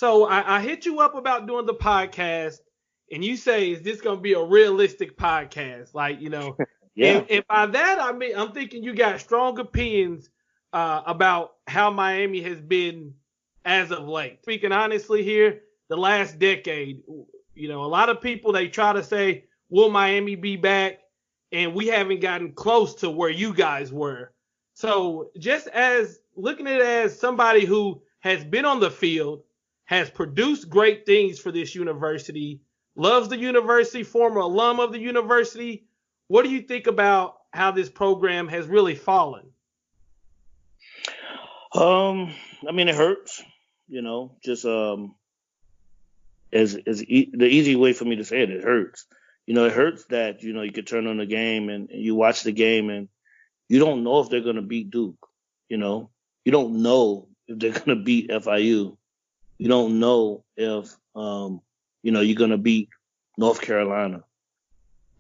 So I hit you up about doing the podcast, and you say, "Is this going to be a realistic podcast?" Like, Yeah. and by that I mean I'm thinking you got strong opinions about how Miami has been as of late. Speaking honestly here, the last decade, a lot of people they try to say, "Will Miami be back?" And we haven't gotten close to where you guys were. So just as looking at it as somebody who has been on the field, has produced great things for this university, loves the university, former alum of the university. What do you think about how this program has really fallen? I mean, it hurts, just the easy way for me to say it, it hurts. It hurts that you could turn on the game and you watch the game and you don't know if they're gonna beat Duke. You know, you don't know if they're gonna beat FIU. You don't know if you're gonna beat North Carolina.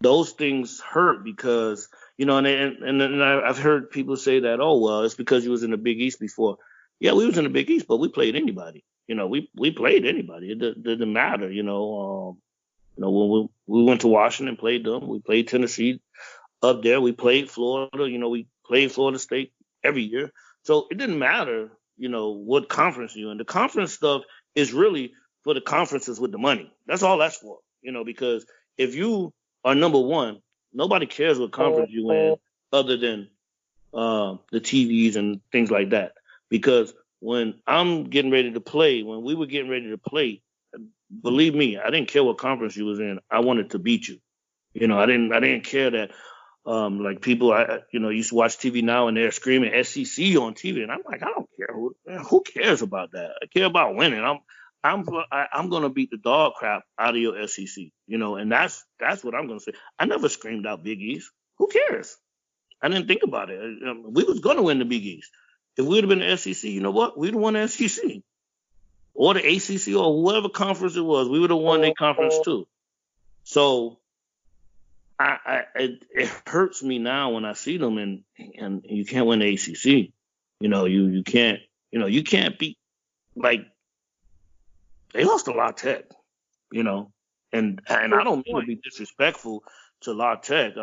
Those things hurt because I've heard people say that, oh well, it's because you was in the Big East before. Yeah, we was in the Big East, but we played anybody. We played anybody. It didn't matter. When we went to Washington, played them. We played Tennessee up there. We played Florida. We played Florida State every year. So it didn't matter, what conference you're in. The conference stuff is really for the conferences with the money. That's all that's for. Because if you are number one, nobody cares what conference you in other than the TVs and things like that. Because when I'm getting ready to play, when we were getting ready to play, believe me, I didn't care what conference you was in. I wanted to beat you. I didn't care that like people used to watch TV now and they're screaming SEC on TV, and I'm like, I don't care. Who cares about that? I care about winning. I'm gonna beat the dog crap out of your SEC. And that's what I'm gonna say. I never screamed out Big East. Who cares? I didn't think about it. We was gonna win the Big East. If we would have been the SEC, you know what? We'd have won the SEC or the ACC or whoever conference it was. We would have won their conference too. So it hurts me now when I see them and you can't win the ACC. You can't beat, like, they lost to La Tech, and I don't mean to be disrespectful to La Tech.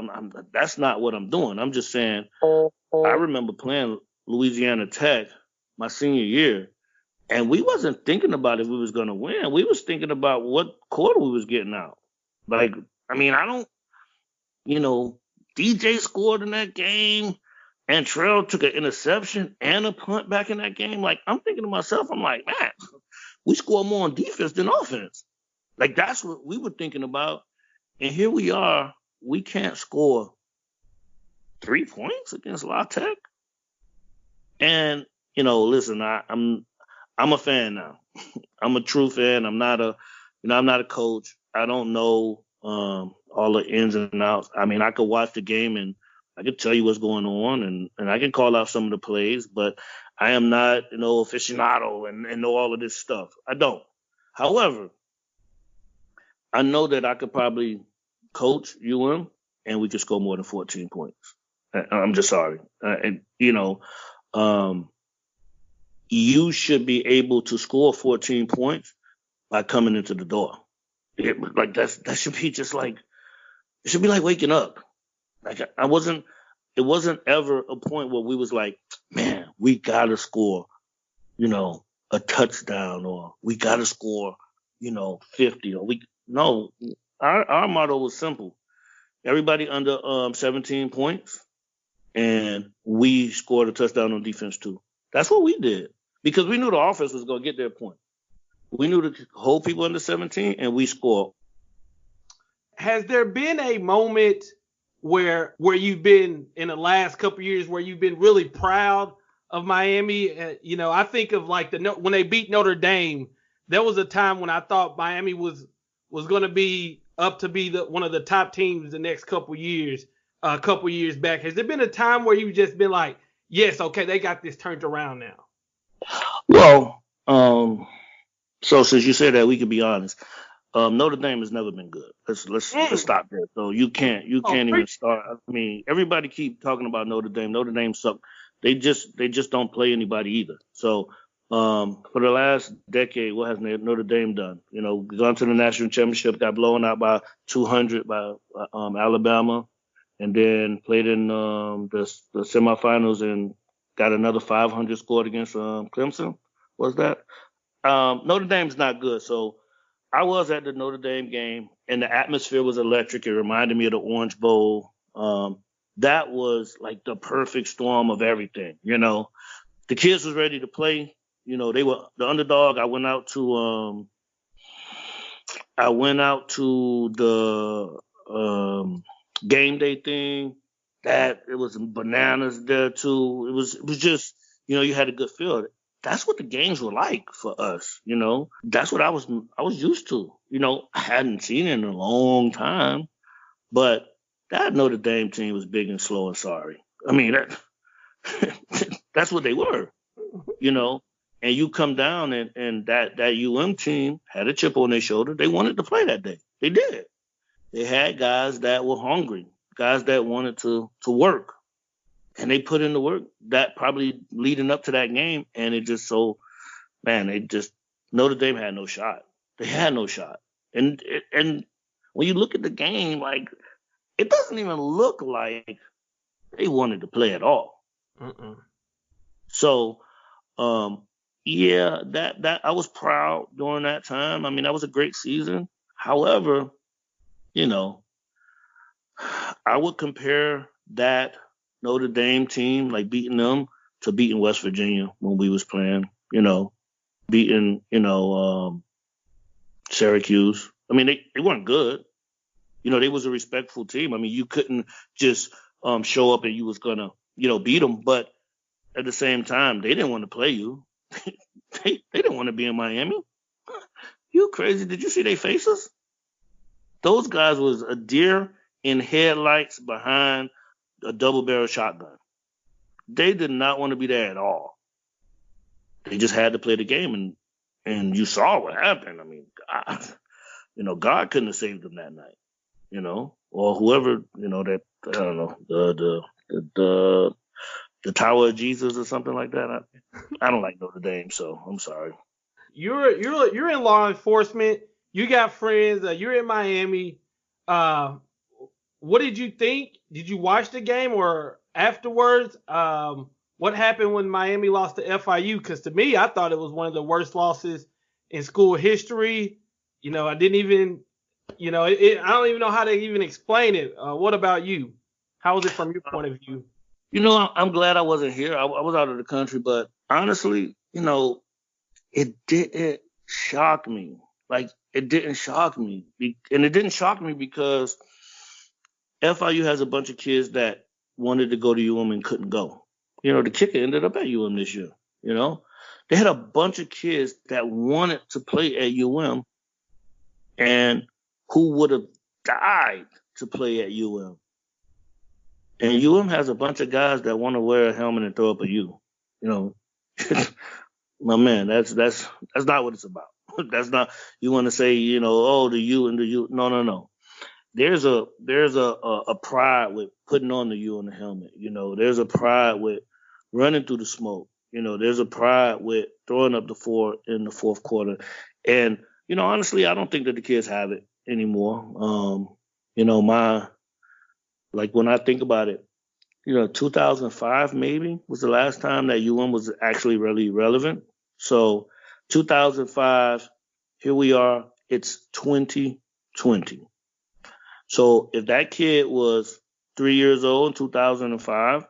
That's not what I'm doing. I'm just saying I remember playing Louisiana Tech my senior year, and we wasn't thinking about if we was going to win. We was thinking about what quarter we was getting out. Like, I mean, DJ scored in that game, and Trell took an interception and a punt back in that game. Like, I'm thinking to myself, I'm like, man, we score more on defense than offense. Like, that's what we were thinking about. And here we are, we can't score 3 points against La Tech. And, listen, I'm a fan now. I'm a true fan. I'm not a coach. I don't know all the ins and outs. I mean, I could watch the game and I could tell you what's going on and I can call out some of the plays, but I am not, aficionado and know all of this stuff. I don't. However, I know that I could probably coach and we could score more than 14 points. I'm just sorry. You should be able to score 14 points by coming into the door. That should be just like, it should be like waking up. Like it wasn't ever a point where we was like, man, we gotta score, a touchdown, or we gotta score, 50, or no. Our motto was simple. Everybody under 17 points, and we scored a touchdown on defense too. That's what we did because we knew the offense was gonna get their point. We knew to hold people under 17, and we scored. Has there been a moment where you've been in the last couple of years where you've been really proud of Miami? I think of like when they beat Notre Dame. There was a time when I thought Miami was going to be up to be one of the top teams the next couple of years. A couple of years back, has there been a time where you've just been like, yes, okay, they got this turned around now? Well, so since you said that, we can be honest. Notre Dame has never been good. Let's stop there. So you can't even start. I mean, everybody keep talking about Notre Dame. Notre Dame suck. They just don't play anybody either. So For the last decade, what has Notre Dame done? Gone to the national championship, got blown out by 200 by Alabama, and then played in the semifinals and got another 500 scored against Clemson. Was that? Notre Dame's not good. So I was at the Notre Dame game, and the atmosphere was electric. It reminded me of the Orange Bowl. That was like the perfect storm of everything. The kids was ready to play. They were the underdog. I went out to the game day thing. That it was bananas there too. It was just, you had a good feel. That's what the games were like for us. That's what I was used to. I hadn't seen it in a long time, but that Notre Dame team was big and slow and sorry. I mean, that's what they were. And you come down and that team had a chip on their shoulder. They wanted to play that day. They did. They had guys that were hungry, guys that wanted to work. And they put in the work that probably leading up to that game. And it just Notre Dame had no shot. They had no shot. And when you look at the game, like, it doesn't even look like they wanted to play at all. Mm-mm. So, yeah, that I was proud during that time. I mean, that was a great season. However, I would compare that Notre Dame team, like beating them, to beating West Virginia when we was playing, beating, Syracuse. I mean, they weren't good. They was a respectful team. I mean, you couldn't just show up and you was gonna, beat them. But at the same time, they didn't want to play you. They didn't want to be in Miami. You crazy? Did you see their faces? Those guys was a deer in headlights behind a double-barrel shotgun. They did not want to be there at all. They just had to play the game, and you saw what happened. I mean, God couldn't have saved them that night, or whoever, that, I don't know, the Tower of Jesus or something like that. I don't like Notre Dame, so I'm sorry. You're in law enforcement. You got friends. You're in Miami. What did you think? Did you watch the game or afterwards? What happened when Miami lost to FIU? Because to me, I thought it was one of the worst losses in school history. I didn't even, I don't even know how to even explain it. What about you? How was it from your point of view? I'm glad I wasn't here. I was out of the country, but honestly, it didn't shock me. Like, it didn't shock me. And it didn't shock me because FIU has a bunch of kids that wanted to go to UM and couldn't go. The kicker ended up at UM this year. They had a bunch of kids that wanted to play at UM and who would have died to play at UM. And UM has a bunch of guys that want to wear a helmet and throw up a U. My man, that's not what it's about. That's not, you want to say, the U and the U. No. There's a pride with putting on the U and the helmet. There's a pride with running through the smoke. There's a pride with throwing up the 4 in the fourth quarter. And, honestly, I don't think that the kids have it anymore. When I think about it, 2005 maybe was the last time that UM was actually really relevant. So 2005, here we are, it's 2020. So if that kid was 3 years old in 2005,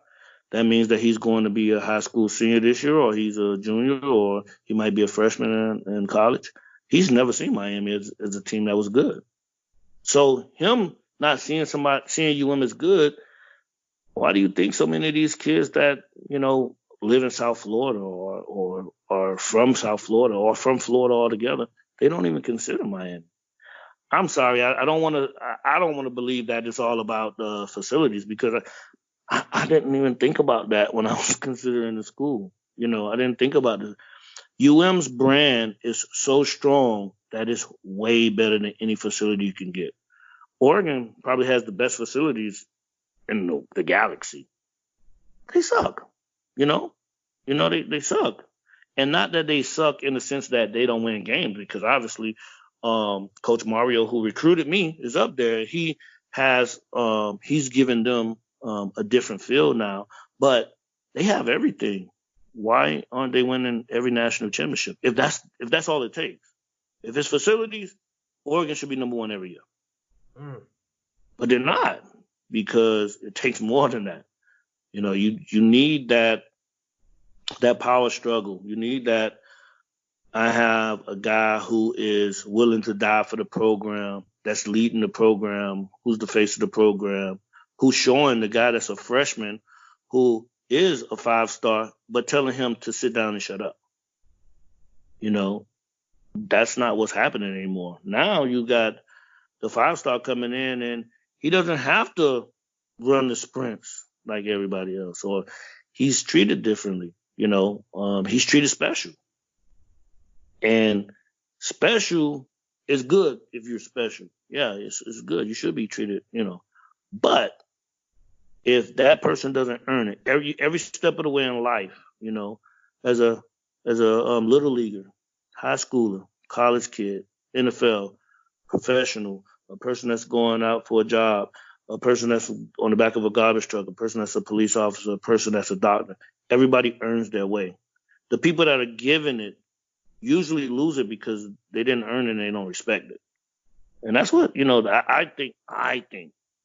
that means that he's going to be a high school senior this year, or he's a junior, or he might be a freshman in college. He's never seen Miami as a team that was good. So him not seeing UM as good, why do you think so many of these kids that, live in South Florida or are from South Florida or from Florida altogether, they don't even consider Miami? I'm sorry, I don't want to believe that it's all about the facilities, because I didn't even think about that when I was considering the school. I didn't think about it. UM's brand is so strong that it's way better than any facility you can get. Oregon probably has the best facilities in the galaxy. They suck. They suck. And not that they suck in the sense that they don't win games, because obviously Coach Mario, who recruited me, is up there. He has he's given them a different feel now, but they have everything. Why aren't they winning every national championship? If that's all it takes. If it's facilities, Oregon should be number one every year. Mm. But they're not, because it takes more than that. You know, you need that power struggle. You need that. I have a guy who is willing to die for the program, that's leading the program, who's the face of the program, who's showing the guy that's a freshman who is a 5-star, but telling him to sit down and shut up. You know, that's not what's happening anymore. Now you got the 5-star coming in, and he doesn't have to run the sprints like everybody else, or he's treated differently. You know, he's treated special. And special is good if you're special. Yeah, it's good. You should be treated, you know. But if that person doesn't earn it every step of the way in life, you know, as a little leaguer, high schooler, college kid, NFL, professional, a person that's going out for a job, a person that's on the back of a garbage truck, a person that's a police officer, a person that's a doctor, everybody earns their way. The people that are given it usually lose it because they didn't earn it and they don't respect it. And that's what, you know, I think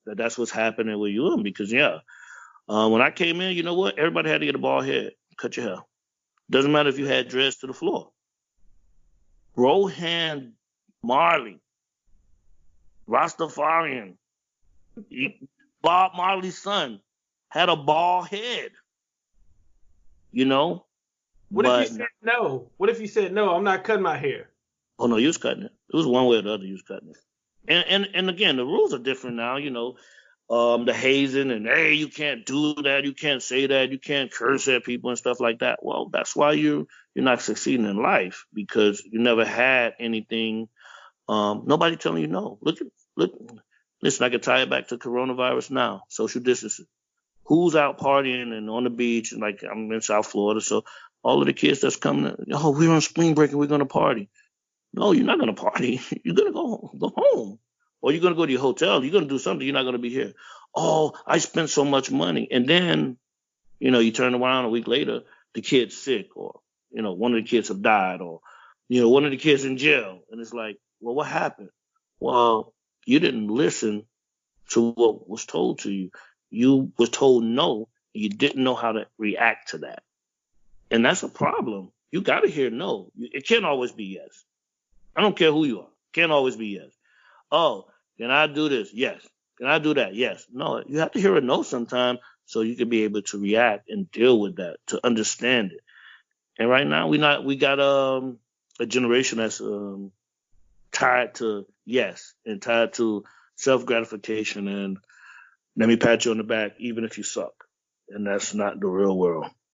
that that's what's happening with UM, because, when I came in, you know what? Everybody had to get a bald head, cut your hair. Doesn't matter if you had dreads to the floor. Rohan Marley, Rastafarian, Bob Marley's son, had a bald head, you know? What if you said no? What if you said no? I'm not cutting my hair. Oh no, you was cutting it. It was one way or the other. You was cutting it. And again, the rules are different now. You know, the hazing and hey, you can't do that, you can't say that, you can't curse at people and stuff like that. Well, that's why you're not succeeding in life, because you never had anything. Nobody telling you no. Look. Listen, I can tie it back to coronavirus now. Social distancing. Who's out partying and on the beach? And like, I'm in South Florida, so all of the kids that's coming, we're on spring break and we're going to party. No, you're not going to party. You're going to go home. Or you're going to go to your hotel. You're going to do something. You're not going to be here. Oh, I spent so much money. And then, you know, you turn around a week later, the kid's sick, or, you know, one of the kids have died, or, you know, one of the kids in jail. And it's like, well, what happened? Well, you didn't listen to what was told to you. You was told no. You didn't know how to react to that. And that's a problem. You got to hear no. It can't always be yes. I don't care who you are. It can't always be yes. Oh, can I do this? Yes. Can I do that? Yes. No, you have to hear a no sometime so you can be able to react and deal with that, to understand it. And right now we got a generation that's tied to yes, and tied to self-gratification and let me pat you on the back even if you suck. And that's not the real world.